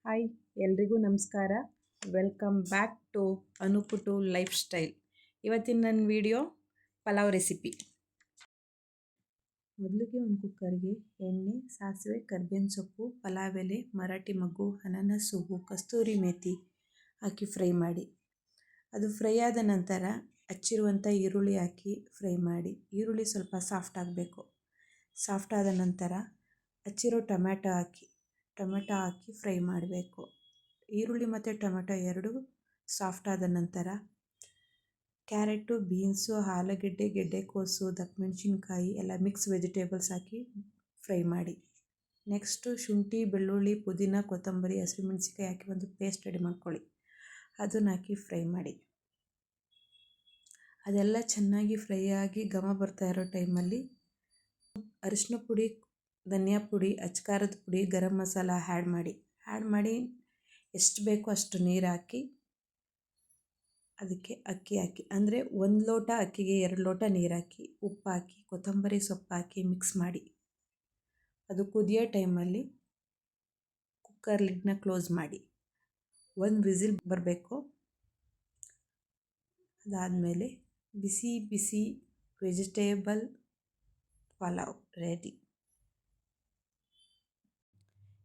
Hi ಎಲ್ರಿಗೂ ನಮಸ್ಕಾರ. Welcome back to ಅನುಪುಟು ಲೈಫ್ ಸ್ಟೈಲ್. ಇವತ್ತಿನ ನನ್ನ ವಿಡಿಯೋ ಪಲಾವ್ ರೆಸಿಪಿ. ಮೊದಲಿಗೆ ಒಂದು ಕುಕ್ಕರ್ಗೆ ಎಣ್ಣೆ, ಸಾಸಿವೆ, ಕರ್ಬೇವಿನ ಸೊಪ್ಪು, ಪಲಾವ್ ಎಲೆ, ಮರಾಠಿ ಮಗ್ಗು, ಅನಾನಸ್ ಹೂವು, ಕಸ್ತೂರಿ ಮೇಥಿ ಹಾಕಿ ಫ್ರೈ ಮಾಡಿ. ಅದು ಫ್ರೈ ಆದ ನಂತರ ಹಚ್ಚಿರುವಂಥ ಈರುಳ್ಳಿ ಹಾಕಿ ಫ್ರೈ ಮಾಡಿ. ಈರುಳ್ಳಿ ಸ್ವಲ್ಪ ಸಾಫ್ಟ್ ಆಗಬೇಕು. ಸಾಫ್ಟ್ ಆದ ನಂತರ ಹಚ್ಚಿರೋ ಟೊಮ್ಯಾಟೊ ಹಾಕಿ ಫ್ರೈ ಮಾಡಬೇಕು. ಈರುಳ್ಳಿ ಮತ್ತು ಟೊಮೆಟೊ ಎರಡು ಸಾಫ್ಟ್ ಆದ ನಂತರ ಕ್ಯಾರೆಟು, ಬೀನ್ಸು, ಆಲೂಗೆಡ್ಡೆ, ಗೆಡ್ಡೆಕೋಸು, ದಪ್ಪಮೆಣಸಿನ್ಕಾಯಿ ಎಲ್ಲ ಮಿಕ್ಸ್ ವೆಜಿಟೇಬಲ್ಸ್ ಹಾಕಿ ಫ್ರೈ ಮಾಡಿ. ನೆಕ್ಸ್ಟು ಶುಂಠಿ, ಬೆಳ್ಳುಳ್ಳಿ, ಪುದೀನ, ಕೊತ್ತಂಬರಿ, ಹಸಿಮೆಣಸಿನ್ಕಾಯಿ ಹಾಕಿ ಒಂದು ಪೇಸ್ಟ್ ರೆಡಿ ಮಾಡ್ಕೊಳ್ಳಿ. ಅದನ್ನು ಹಾಕಿ ಫ್ರೈ ಮಾಡಿ. ಅದೆಲ್ಲ ಚೆನ್ನಾಗಿ ಫ್ರೈ ಆಗಿ ಘಮ ಬರ್ತಾ ಇರೋ ಟೈಮಲ್ಲಿ ಅರಿಶಿನ ಪುಡಿ, ಧನಿಯಾ ಪುಡಿ, ಅಚ್ಕಾರದ ಪುಡಿ, ಗರಂ ಮಸಾಲ ಆ್ಯಡ್ ಮಾಡಿ ಎಷ್ಟು ಬೇಕೋ ಅಷ್ಟು ನೀರು ಹಾಕಿ ಅದಕ್ಕೆ ಅಕ್ಕಿ ಹಾಕಿ, ಅಂದರೆ 1 ಲೋಟ ಅಕ್ಕಿಗೆ 2 ಲೋಟ ನೀರು ಹಾಕಿ, ಉಪ್ಪು ಹಾಕಿ, ಕೊತ್ತಂಬರಿ ಸೊಪ್ಪು ಹಾಕಿ ಮಿಕ್ಸ್ ಮಾಡಿ. ಅದು ಕುದಿಯೋ ಟೈಮಲ್ಲಿ ಕುಕ್ಕರ್ ಲಿಡ್ನ ಕ್ಲೋಸ್ ಮಾಡಿ. 1 ವಿಸಿಲ್ ಬರಬೇಕು. ಅದಾದಮೇಲೆ ಬಿಸಿ ಬಿಸಿ ವೆಜಿಟೇಬಲ್ ಪಲಾವ್ ರೆಡಿ.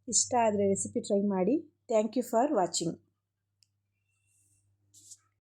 ಇಷ್ಟ ಆದರೆ ರೆಸಿಪಿ ಟ್ರೈ ಮಾಡಿ. Thank you for watching.